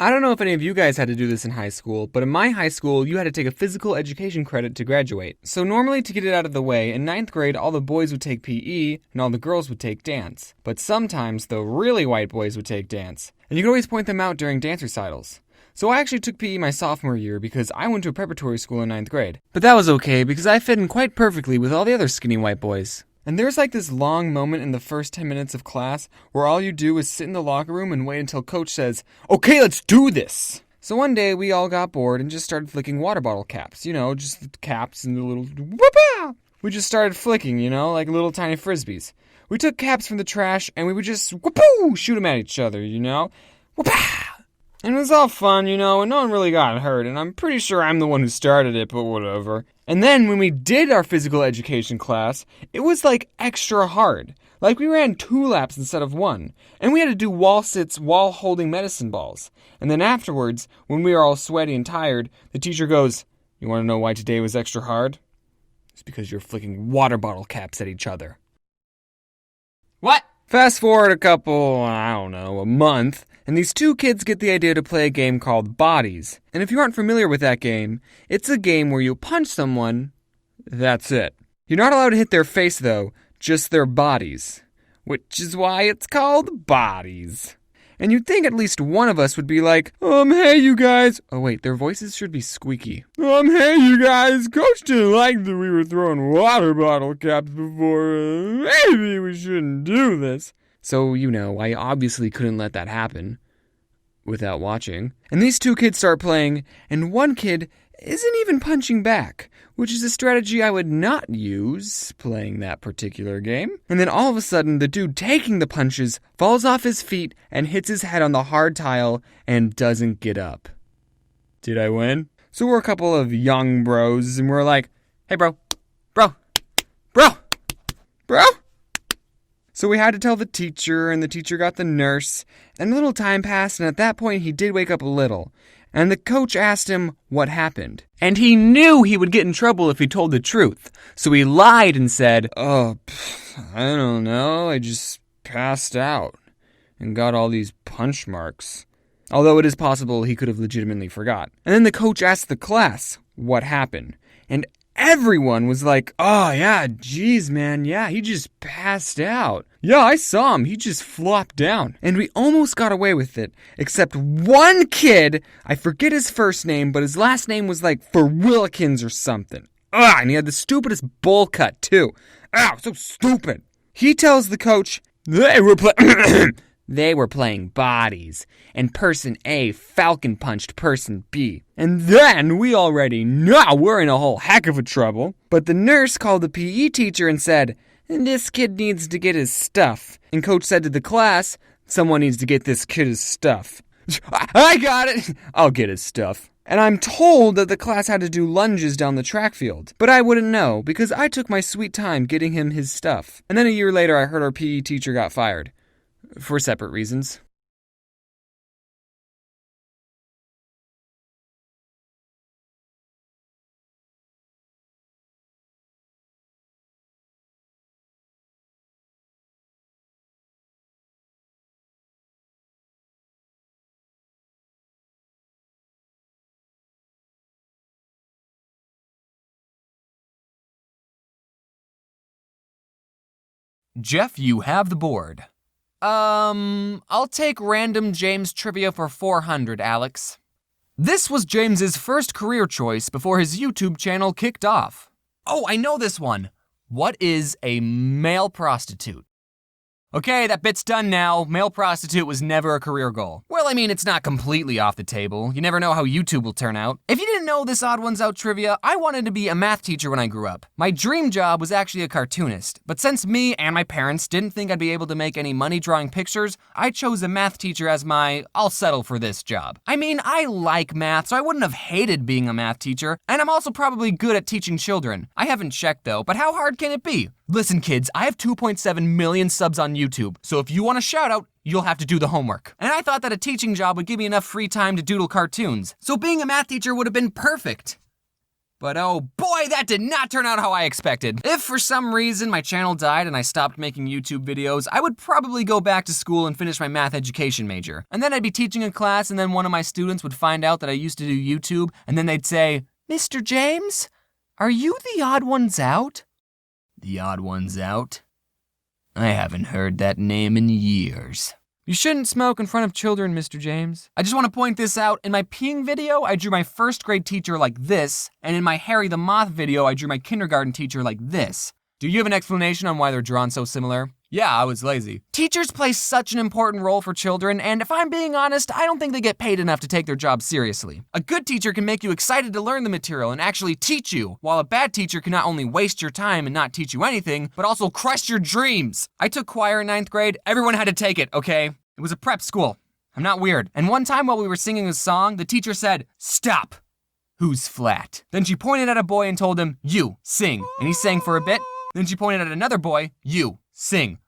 I don't know if any of you guys had to do this in high school, but in my high school, you had to take a physical education credit to graduate. So normally, to get it out of the way, in 9th grade, all the boys would take PE, and all the girls would take dance. But sometimes, the really white boys would take dance. And you could always point them out during dance recitals. So I actually took PE my sophomore year because I went to a preparatory school in 9th grade. But that was okay because I fit in quite perfectly with all the other skinny white boys. And there's like this long moment in the first 10 minutes of class where all you do is sit in the locker room and wait until coach says, "Okay, let's do this." So one day we all got bored and just started flicking water bottle caps. Just the caps and the little whoop-ah! We just started flicking, like little tiny frisbees. We took caps from the trash and we would just whoop-oo, shoot them at each other, Whoop-ah! And it was all fun, and no one really got hurt, and I'm pretty sure I'm the one who started it, but whatever. And then when we did our physical education class, it was like extra hard. Like we ran 2 laps instead of 1. And we had to do wall sits while holding medicine balls. And then afterwards, when we were all sweaty and tired, the teacher goes, "You want to know why today was extra hard? It's because you're flicking water bottle caps at each other." What? Fast forward a month, and these 2 kids get the idea to play a game called Bodies. And if you aren't familiar with that game, it's a game where you punch someone, that's it. You're not allowed to hit their face though, just their bodies. Which is why it's called Bodies. And you'd think at least one of us would be like, "Hey you guys." Oh wait, their voices should be squeaky. "Hey you guys, coach didn't like that we were throwing water bottle caps before. Maybe we shouldn't do this." So, I obviously couldn't let that happen without watching. And these 2 kids start playing, and one kid isn't even punching back, which is a strategy I would not use playing that particular game. And then all of a sudden, the dude taking the punches falls off his feet and hits his head on the hard tile and doesn't get up. Did I win? So we're a couple of young bros, and we're like, "Hey bro. So we had to tell the teacher, and the teacher got the nurse, and a little time passed, and at that point he did wake up a little. And the coach asked him what happened. And he knew he would get in trouble if he told the truth. So he lied and said, I don't know, I just passed out and got all these punch marks. Although it is possible he could have legitimately forgot. And then the coach asked the class what happened. And everyone was like, "Oh, yeah, geez, man, yeah, he just passed out. Yeah, I saw him, he just flopped down." And we almost got away with it, except one kid, I forget his first name, but his last name was like Willikins or something. And he had the stupidest bowl cut, too. So stupid. He tells the coach, They were playing Bodies, and person A falcon punched person B. And then we already know we're in a whole heck of a trouble. But the nurse called the PE teacher and said, "This kid needs to get his stuff." And coach said to the class, "Someone needs to get this kid his stuff." "I got it. I'll get his stuff." And I'm told that the class had to do lunges down the track field. But I wouldn't know, because I took my sweet time getting him his stuff. And then a year later, I heard our PE teacher got fired. For separate reasons. Jeff, you have the board. I'll take random James trivia for 400, Alex. This was James's first career choice before his YouTube channel kicked off. Oh, I know this one. What is a male prostitute? Okay, that bit's done now. Male prostitute was never a career goal. Well, I mean, it's not completely off the table. You never know how YouTube will turn out. If you didn't know this Odd Ones Out trivia, I wanted to be a math teacher when I grew up. My dream job was actually a cartoonist, but since me and my parents didn't think I'd be able to make any money drawing pictures, I chose a math teacher as my, I'll settle for this job. I mean, I like math, so I wouldn't have hated being a math teacher, and I'm also probably good at teaching children. I haven't checked though, but how hard can it be? Listen kids, I have 2.7 million subs on YouTube, so if you want a shout out, you'll have to do the homework. And I thought that a teaching job would give me enough free time to doodle cartoons, so being a math teacher would have been perfect. But oh boy, that did not turn out how I expected. If for some reason my channel died and I stopped making YouTube videos, I would probably go back to school and finish my math education major. And then I'd be teaching a class and then one of my students would find out that I used to do YouTube and then they'd say, "Mr. James, are you the odd ones out?" The odd ones out? I haven't heard that name in years. You shouldn't smoke in front of children, Mr. James. I just want to point this out. In my peeing video, I drew my first grade teacher like this, and in my Harry the Moth video, I drew my kindergarten teacher like this. Do you have an explanation on why they're drawn so similar? Yeah, I was lazy. Teachers play such an important role for children, and if I'm being honest, I don't think they get paid enough to take their job seriously. A good teacher can make you excited to learn the material and actually teach you, while a bad teacher can not only waste your time and not teach you anything, but also crush your dreams. I took choir in 9th grade. Everyone had to take it, okay? It was a prep school. I'm not weird. And one time while we were singing a song, the teacher said, "Stop. Who's flat?" Then she pointed at a boy and told him, "You, sing." And he sang for a bit. Then she pointed at another boy, "You, sing."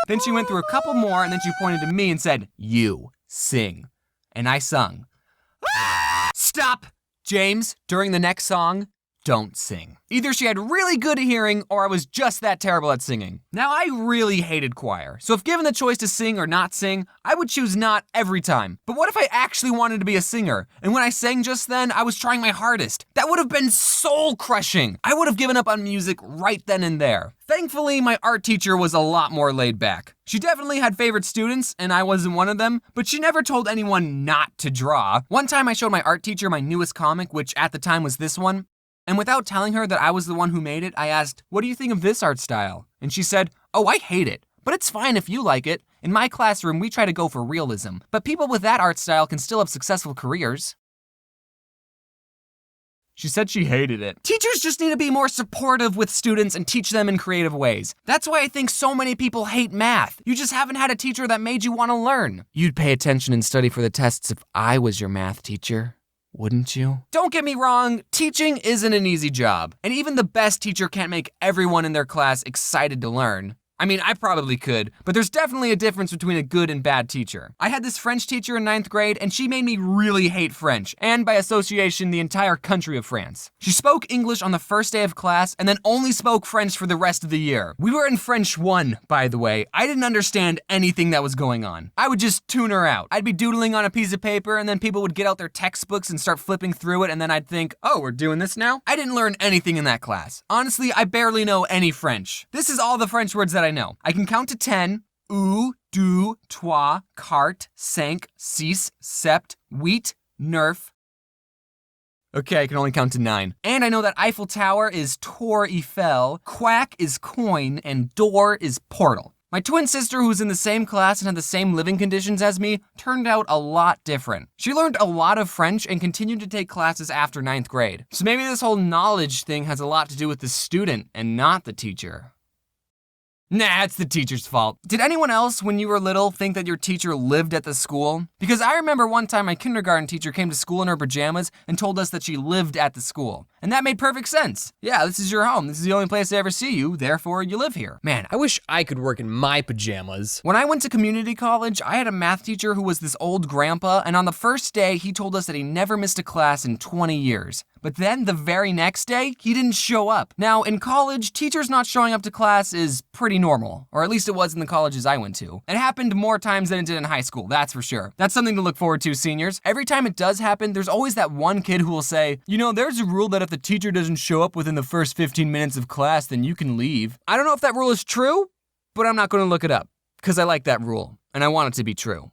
Then she went through a couple more and then she pointed to me and said, "You, sing." And I sung. Stop, James, during the next song, don't sing. Either she had really good hearing or I was just that terrible at singing. Now, I really hated choir, so if given the choice to sing or not sing, I would choose not every time. But what if I actually wanted to be a singer? And when I sang just then, I was trying my hardest. That would have been soul-crushing. I would have given up on music right then and there. Thankfully, my art teacher was a lot more laid back. She definitely had favorite students, and I wasn't one of them, but she never told anyone not to draw. One time I showed my art teacher my newest comic, which at the time was this one. And without telling her that I was the one who made it, I asked, "What do you think of this art style?" And she said, "Oh, I hate it, but it's fine if you like it. In my classroom, we try to go for realism, but people with that art style can still have successful careers." She said she hated it. Teachers just need to be more supportive with students and teach them in creative ways. That's why I think so many people hate math. You just haven't had a teacher that made you want to learn. You'd pay attention and study for the tests if I was your math teacher, wouldn't you? Don't get me wrong, teaching isn't an easy job. And even the best teacher can't make everyone in their class excited to learn. I mean, I probably could, but there's definitely a difference between a good and bad teacher. I had this French teacher in 9th grade, and she made me really hate French, and by association, the entire country of France. She spoke English on the first day of class, and then only spoke French for the rest of the year. We were in French 1, by the way. I didn't understand anything that was going on. I would just tune her out. I'd be doodling on a piece of paper, and then people would get out their textbooks and start flipping through it, and then I'd think, oh, we're doing this now? I didn't learn anything in that class. Honestly, I barely know any French. This is all the French words that I know. I can count to 10. Ou, du, toi, carte, cinq, six, sept, huit, neuf. Okay, I can only count to 9. And I know that Eiffel Tower is Tour Eiffel, quack is coin, and door is portal. My twin sister, who's in the same class and had the same living conditions as me, turned out a lot different. She learned a lot of French and continued to take classes after 9th grade. So maybe this whole knowledge thing has a lot to do with the student and not the teacher. Nah, it's the teacher's fault. Did anyone else, when you were little, think that your teacher lived at the school? Because I remember one time my kindergarten teacher came to school in her pajamas and told us that she lived at the school. And that made perfect sense. Yeah, this is your home. This is the only place I ever see you, therefore you live here. Man, I wish I could work in my pajamas. When I went to community college, I had a math teacher who was this old grandpa, and on the first day, he told us that he never missed a class in 20 years. But then the very next day, he didn't show up. Now, in college, teachers not showing up to class is pretty normal, or at least it was in the colleges I went to. It happened more times than it did in high school, that's for sure. That's something to look forward to, seniors. Every time it does happen, there's always that one kid who will say, you know, there's a rule that if the teacher doesn't show up within the first 15 minutes of class, then you can leave. I don't know if that rule is true, but I'm not going to look it up, because I like that rule, and I want it to be true.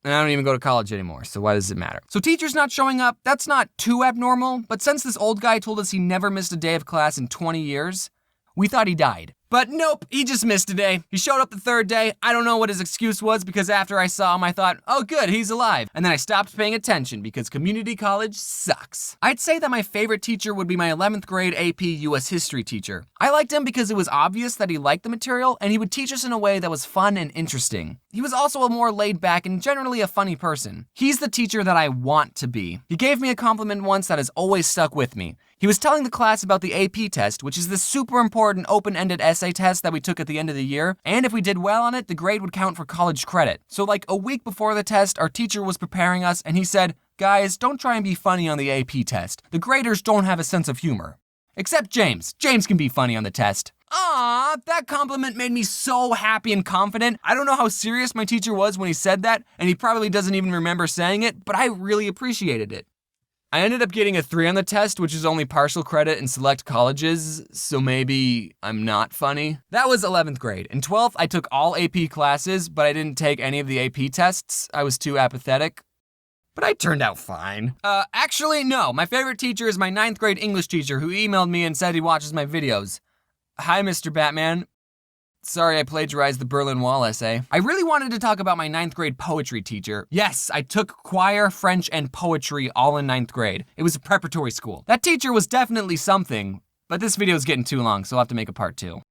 And I don't even go to college anymore, so why does it matter? So teachers not showing up, that's not too abnormal, but since this old guy told us he never missed a day of class in 20 years, we thought he died. But nope, he just missed a day. He showed up the third day. I don't know what his excuse was because after I saw him, I thought, oh good, he's alive. And then I stopped paying attention because community college sucks. I'd say that my favorite teacher would be my 11th grade AP US history teacher. I liked him because it was obvious that he liked the material and he would teach us in a way that was fun and interesting. He was also a more laid back and generally a funny person. He's the teacher that I want to be. He gave me a compliment once that has always stuck with me. He was telling the class about the AP test, which is the super important open-ended essay test that we took at the end of the year, and if we did well on it, the grade would count for college credit. So like a week before the test, our teacher was preparing us, and he said, Guys, don't try and be funny on the AP test. The graders don't have a sense of humor. Except James. James can be funny on the test. Aw, that compliment made me so happy and confident. I don't know how serious my teacher was when he said that, and he probably doesn't even remember saying it, but I really appreciated it. I ended up getting a 3 on the test, which is only partial credit in select colleges, so maybe I'm not funny. That was 11th grade. In 12th, I took all AP classes, but I didn't take any of the AP tests. I was too apathetic. But I turned out fine. Actually, no. My favorite teacher is my 9th grade English teacher who emailed me and said he watches my videos. Hi, Mr. Batman. Sorry I plagiarized the Berlin Wall essay. I really wanted to talk about my 9th grade poetry teacher. Yes, I took choir, French, and poetry all in 9th grade. It was a preparatory school. That teacher was definitely something, but this video is getting too long, so I'll have to make a part 2.